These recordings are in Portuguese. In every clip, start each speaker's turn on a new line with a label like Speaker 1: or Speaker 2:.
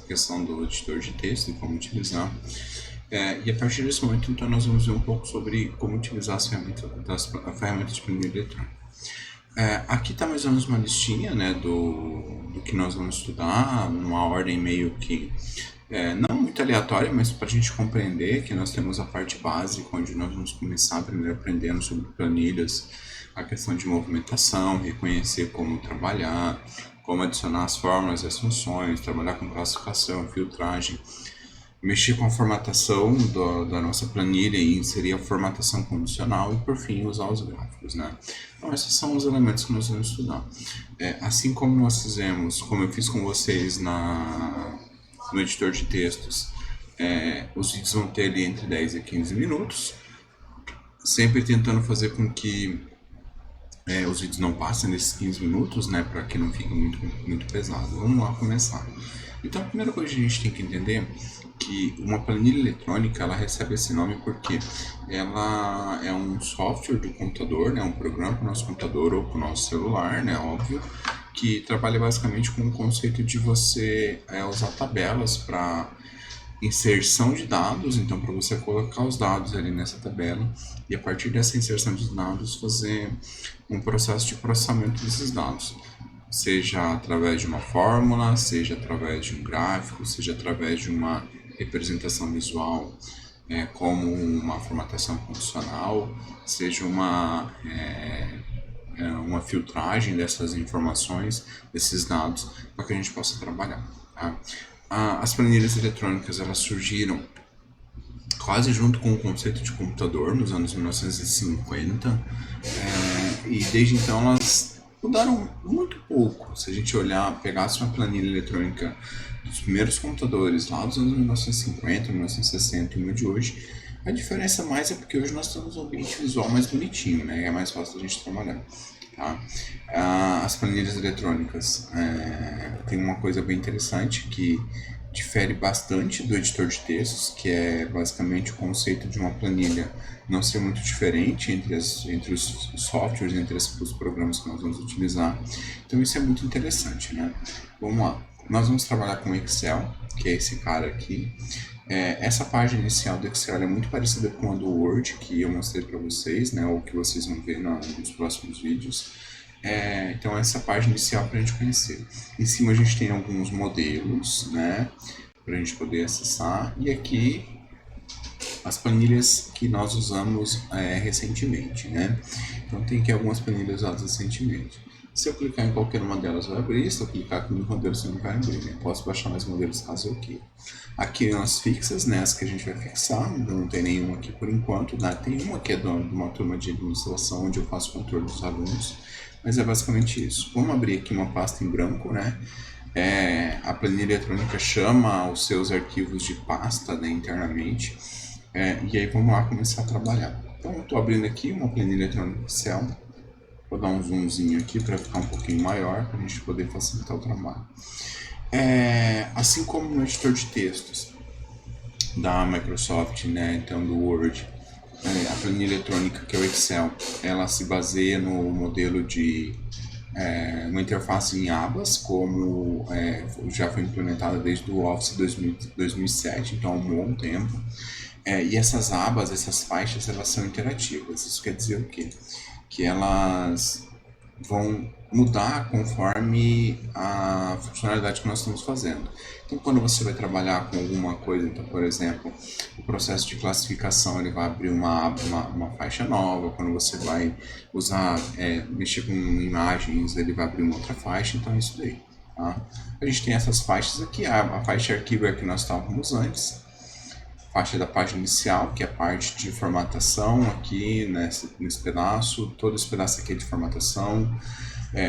Speaker 1: questão do editor de texto e como utilizar. E a partir desse momento, então, nós vamos ver um pouco sobre como utilizar as ferramentas de planilha eletrônica. Aqui está mais ou menos uma listinha, né, do que nós vamos estudar, numa ordem meio que não muito aleatória, mas para a gente compreender que nós temos a parte básica, onde nós vamos começar primeiro aprendendo sobre planilhas, a questão de movimentação, reconhecer como trabalhar, como adicionar as fórmulas e as funções, trabalhar com classificação, filtragem, mexer com a formatação da nossa planilha e inserir a formatação condicional e, por fim, usar os gráficos, né? Então, esses são os elementos que nós vamos estudar. Assim como nós fizemos, como eu fiz com vocês no editor de textos, os vídeos vão ter ali entre 10 e 15 minutos, sempre tentando fazer com que os vídeos não passem desses 15 minutos, né, para que não fique muito pesado. Vamos lá começar. Então, a primeira coisa que a gente tem que entender que uma planilha eletrônica, ela recebe esse nome porque ela é um software do computador, né, um programa para o nosso computador ou para o nosso celular, né, óbvio, que trabalha basicamente com o conceito de você usar tabelas para inserção de dados, então para você colocar os dados ali nessa tabela e a partir dessa inserção de dados fazer um processo de processamento desses dados, seja através de uma fórmula, seja através de um gráfico, seja através de uma representação visual, como uma formatação condicional, seja uma filtragem dessas informações, desses dados, para que a gente possa trabalhar. Tá? As planilhas eletrônicas, elas surgiram quase junto com o conceito de computador nos anos 1950, e desde então elas mudaram muito pouco. Se a gente olhar, pegasse uma planilha eletrônica dos primeiros computadores lá dos anos 1950, 1960 e uma de hoje, a diferença mais é porque hoje nós temos um ambiente visual mais bonitinho, né? É mais fácil a gente trabalhar. Tá? As planilhas eletrônicas tem uma coisa bem interessante que difere bastante do editor de textos, que é basicamente o conceito de uma planilha não ser muito diferente entre os softwares, entre os programas que nós vamos utilizar. Então isso é muito interessante, né? Vamos lá. Nós vamos trabalhar com Excel, que é esse cara aqui. Essa página inicial do Excel é muito parecida com a do Word, que eu mostrei para vocês, né, ou que vocês vão ver nos próximos vídeos. Então essa página inicial para a gente conhecer. Em cima a gente tem alguns modelos, né, para a gente poder acessar. E aqui as planilhas que nós usamos recentemente, né. Então tem aqui algumas planilhas usadas recentemente. Se eu clicar em qualquer uma delas vai abrir, se eu clicar aqui no modelo você não vai abrir, né? Posso baixar mais modelos caso eu queira. Aqui as fixas, né, as que a gente vai fixar, não tem nenhuma aqui por enquanto, né? Tem uma que é de uma turma de administração onde eu faço controle dos alunos, mas é basicamente isso. Vamos abrir aqui uma pasta em branco, né? A planilha eletrônica chama os seus arquivos de pasta, né, internamente, e aí vamos lá começar a trabalhar. Então eu estou abrindo aqui uma planilha eletrônica Excel. Vou dar um zoomzinho aqui para ficar um pouquinho maior, para a gente poder facilitar o trabalho. Assim como no editor de textos da Microsoft, né, então do Word, a planilha eletrônica que é o Excel, ela se baseia no modelo de uma interface em abas, como já foi implementada desde o Office 2007, então há um bom tempo. E essas abas, essas faixas, elas são interativas. Isso quer dizer o quê? Que elas vão mudar conforme a funcionalidade que nós estamos fazendo. Então, quando você vai trabalhar com alguma coisa, então, por exemplo, o processo de classificação, ele vai abrir uma faixa nova. Quando você vai mexer com imagens, ele vai abrir uma outra faixa. Então, é isso daí. Tá? A gente tem essas faixas aqui. A faixa arquivo é a que nós estávamos antes. Faixa da página inicial, que é a parte de formatação aqui nesse pedaço. Todo esse pedaço aqui é de formatação,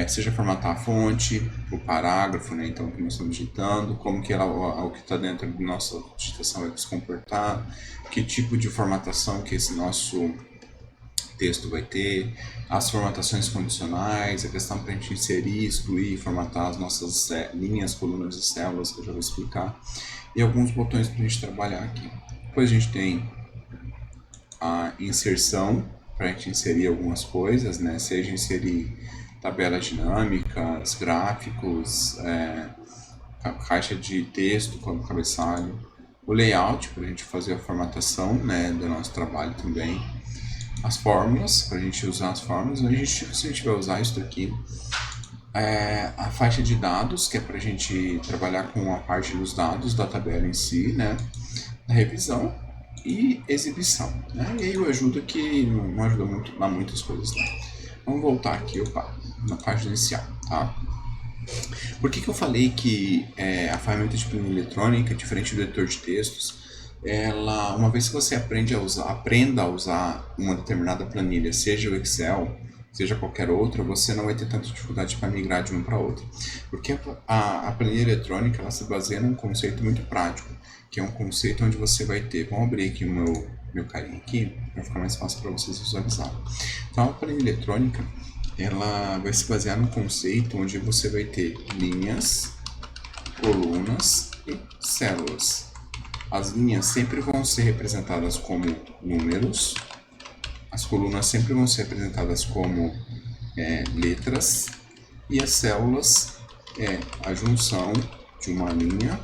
Speaker 1: seja formatar a fonte, o parágrafo, né, então que nós estamos digitando, como que o que está dentro da nossa digitação vai se comportar, que tipo de formatação que esse nosso texto vai ter, as formatações condicionais, a questão para a gente inserir, excluir, formatar as nossas linhas, colunas e células, que eu já vou explicar, e alguns botões para a gente trabalhar aqui. Depois a gente tem a inserção, para a gente inserir algumas coisas, né? Seja inserir tabelas dinâmicas, gráficos, caixa de texto como cabeçalho, o layout para a gente fazer a formatação, né, do nosso trabalho também, as fórmulas para a gente usar as fórmulas, se a gente vai usar isso daqui, a faixa de dados, que é para a gente trabalhar com a parte dos dados da tabela em si, né, a revisão e exibição, né, e aí eu ajudo que não ajuda muito a muitas coisas lá. Vamos voltar aqui, na página inicial, tá? Por que eu falei que a ferramenta de planilha eletrônica, diferente do editor de textos, ela, uma vez que você aprenda a usar uma determinada planilha, seja o Excel, seja qualquer outra, você não vai ter tanta dificuldade para migrar de uma para outra. Porque a planilha eletrônica ela se baseia num conceito muito prático, que é um conceito onde você vai ter, vamos abrir aqui o meu carinha aqui, para ficar mais fácil para vocês visualizarem. Então a planilha eletrônica, ela vai se basear num conceito onde você vai ter linhas, colunas e células. As linhas sempre vão ser representadas como números, as colunas sempre vão ser representadas como letras, e as células é a junção de uma linha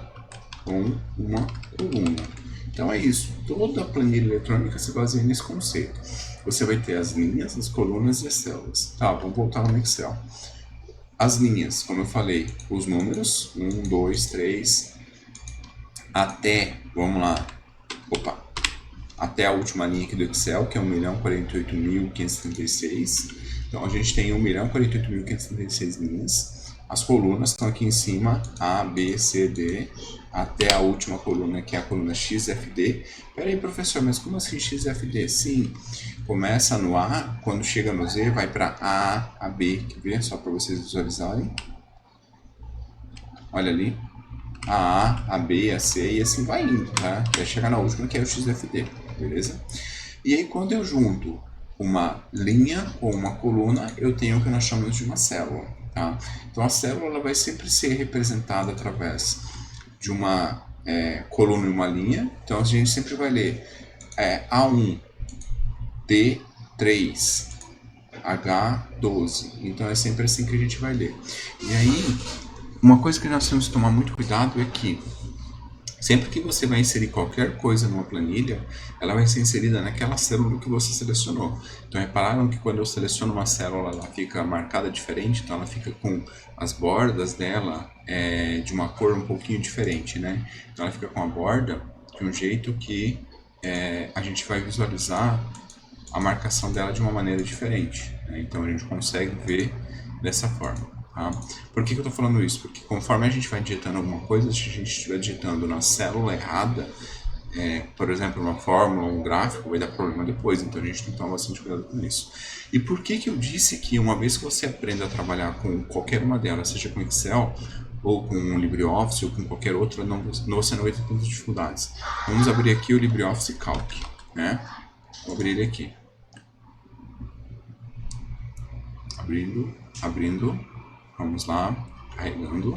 Speaker 1: com uma coluna. Então é isso, toda a planilha eletrônica se baseia nesse conceito. Você vai ter as linhas, as colunas e as células. Tá, vamos voltar no Excel. As linhas, como eu falei, os números, 1, 2, 3, até, vamos lá, até a última linha aqui do Excel, que é 1.048.536. Então a gente tem 1.048.536 linhas. As colunas estão aqui em cima, A, B, C, D, até a última coluna, que é a coluna XFD. Peraí, professor, mas como assim XFD? Sim, começa no A, quando chega no Z, vai para A, B, quer ver? Só para vocês visualizarem. Olha ali, a B, a C e assim vai indo, tá? Até chegar na última, que é o XFD, beleza? E aí, quando eu junto uma linha ou uma coluna, eu tenho o que nós chamamos de uma célula, tá? Então, a célula ela vai sempre ser representada através de uma coluna e uma linha. Então, a gente sempre vai ler A1, D3, H12. Então, é sempre assim que a gente vai ler. E aí, uma coisa que nós temos que tomar muito cuidado é que sempre que você vai inserir qualquer coisa numa planilha, ela vai ser inserida naquela célula que você selecionou. Então repararam que quando eu seleciono uma célula, ela fica marcada diferente, então ela fica com as bordas dela de uma cor um pouquinho diferente, né? Então ela fica com a borda de um jeito que a gente vai visualizar a marcação dela de uma maneira diferente, né? Então a gente consegue ver dessa forma. Tá? Por que eu estou falando isso? Porque conforme a gente vai digitando alguma coisa, se a gente estiver digitando na célula errada, por exemplo, uma fórmula, um gráfico, vai dar problema depois, então a gente tem que tomar bastante cuidado com isso. E por que eu disse que uma vez que você aprenda a trabalhar com qualquer uma delas, seja com Excel, ou com o LibreOffice, ou com qualquer outra, você não vai ter tantas dificuldades. Vamos abrir aqui o LibreOffice Calc, né? Vou abrir ele aqui. Abrindo. Vamos lá, carregando.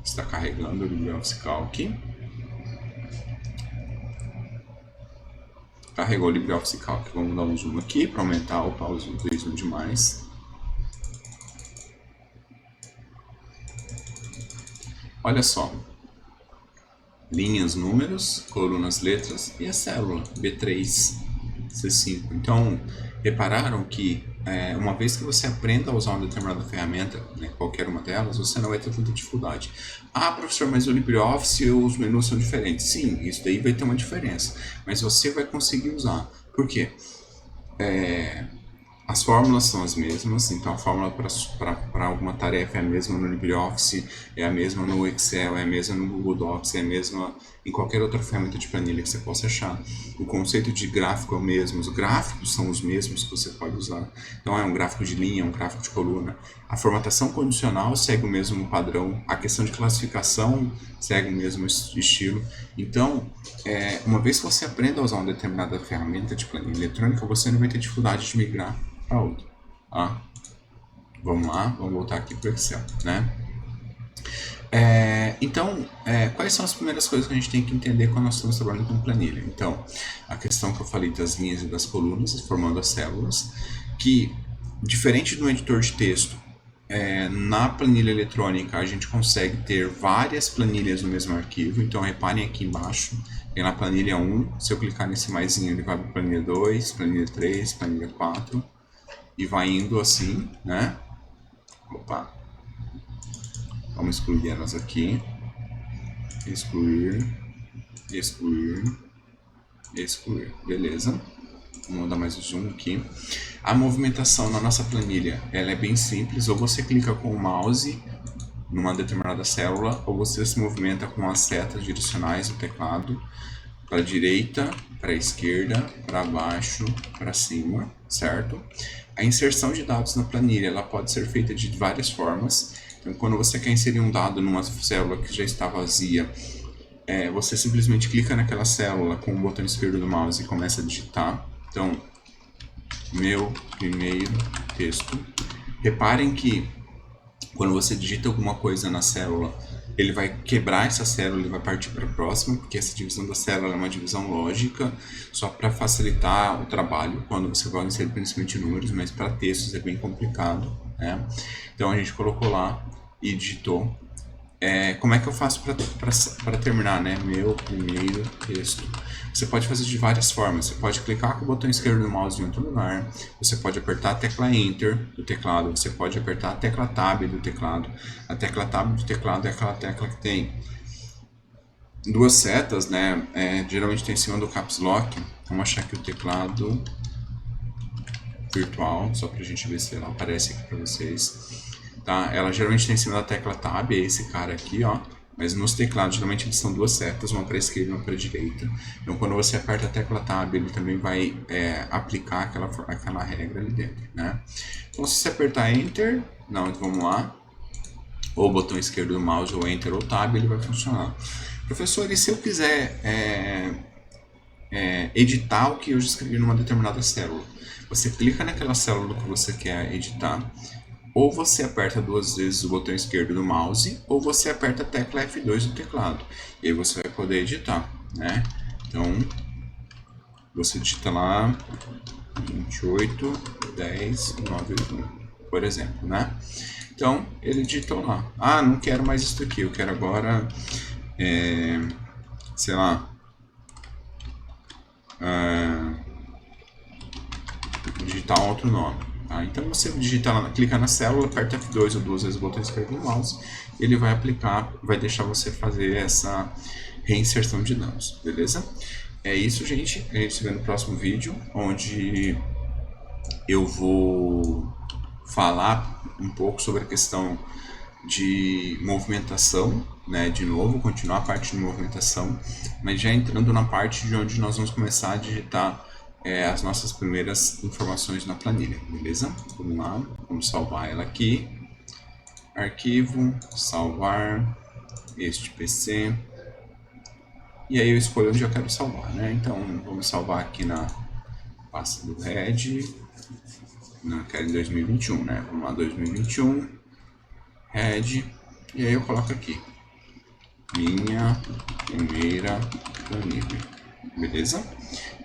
Speaker 1: Está carregando o LibreOffice Calc. Carregou o LibreOffice Calc. Vamos dar um zoom aqui para aumentar o pause do zoom demais. Olha só. Linhas, números, colunas, letras e a célula B3, C5. Então, repararam que uma vez que você aprenda a usar uma determinada ferramenta, né, qualquer uma delas, você não vai ter tanta dificuldade. Ah, professor, mas o LibreOffice os menus são diferentes. Sim, isso daí vai ter uma diferença, mas você vai conseguir usar. Por quê? As fórmulas são as mesmas, então a fórmula para alguma tarefa é a mesma no LibreOffice, é a mesma no Excel, é a mesma no Google Docs, é a mesma em qualquer outra ferramenta de planilha que você possa achar. O conceito de gráfico é o mesmo, os gráficos são os mesmos que você pode usar. Então é um gráfico de linha, um gráfico de coluna. A formatação condicional segue o mesmo padrão, a questão de classificação segue o mesmo estilo. Então, uma vez que você aprenda a usar uma determinada ferramenta de planilha eletrônica, você não vai ter dificuldade de migrar para outra. Tá? Vamos lá, vamos voltar aqui para o Excel, né? Então, quais são as primeiras coisas que a gente tem que entender quando nós estamos trabalhando com planilha? Então, a questão que eu falei das linhas e das colunas, formando as células, que Diferente do editor de texto, na planilha eletrônica a gente consegue ter várias planilhas no mesmo arquivo. Então reparem aqui embaixo, tem na planilha 1, se eu clicar nesse maisinho ele vai para planilha 2, planilha 3, planilha 4 e vai indo assim, né? Opa! Vamos excluir elas aqui. Excluir, excluir, excluir. Beleza. Vamos dar mais um zoom aqui. A movimentação na nossa planilha, ela é bem simples. Ou você clica com o mouse numa determinada célula, ou você se movimenta com as setas direcionais do teclado para a direita, para a esquerda, para baixo, para cima, certo? A inserção de dados na planilha, ela pode ser feita de várias formas. Então, quando você quer inserir um dado numa célula que já está vazia, você simplesmente clica naquela célula com o botão esquerdo do mouse e começa a digitar. Então, meu primeiro texto. Reparem que quando você digita alguma coisa na célula, ele vai quebrar essa célula e vai partir para a próxima, porque essa divisão da célula é uma divisão lógica, só para facilitar o trabalho, quando você vai inserir principalmente números, mas para textos é bem complicado, né? Então a gente colocou lá e digitou. Como é que eu faço para terminar, né? Meu primeiro texto. Você pode fazer de várias formas. Você pode clicar com o botão esquerdo do mouse em outro lugar. Você pode apertar a tecla Enter do teclado. Você pode apertar a tecla Tab do teclado. A tecla Tab do teclado é aquela tecla que tem duas setas, né? Geralmente tem em cima do Caps Lock. Vamos achar aqui o teclado virtual, só para a gente ver se ela aparece aqui para vocês. Tá? Ela geralmente tem em cima da tecla Tab, é esse cara aqui, ó. Mas nos teclados, geralmente eles são duas setas, uma para a esquerda e uma para a direita. Então, quando você aperta a tecla Tab, ele também vai aplicar aquela regra ali dentro, né? Então, se você apertar Enter, não, vamos lá, ou o botão esquerdo do mouse, ou Enter ou Tab, ele vai funcionar. Professor, e se eu quiser editar o que eu já escrevi numa determinada célula? Você clica naquela célula que você quer editar, ou você aperta duas vezes o botão esquerdo do mouse, ou você aperta a tecla F2 do teclado. E aí você vai poder editar, né? Então, você digita lá 28, 10, 9, 1, por exemplo, né? Então, ele digitou lá. Ah, não quero mais isso aqui, eu quero agora, sei lá, digitar um outro nome. Tá? Então você digita lá, clica na célula, aperta F2 ou duas vezes o botão esquerdo do mouse, ele vai aplicar, vai deixar você fazer essa reinserção de dados, beleza? É isso, gente. A gente se vê no próximo vídeo, onde eu vou falar um pouco sobre a questão de movimentação, né? De novo, continuar a parte de movimentação, mas já entrando na parte de onde nós vamos começar a digitar as nossas primeiras informações na planilha, beleza? Vamos lá, vamos salvar ela aqui. Arquivo, salvar, este PC. E aí eu escolho onde eu quero salvar, né? Então vamos salvar aqui na pasta do Red. Não, quero em 2021, né? Vamos lá, 2021, Red. E aí eu coloco aqui, minha primeira planilha, beleza?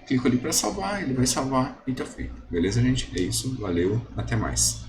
Speaker 1: Clico ali para salvar, ele vai salvar e tá feito. Beleza, gente? É isso, valeu, até mais.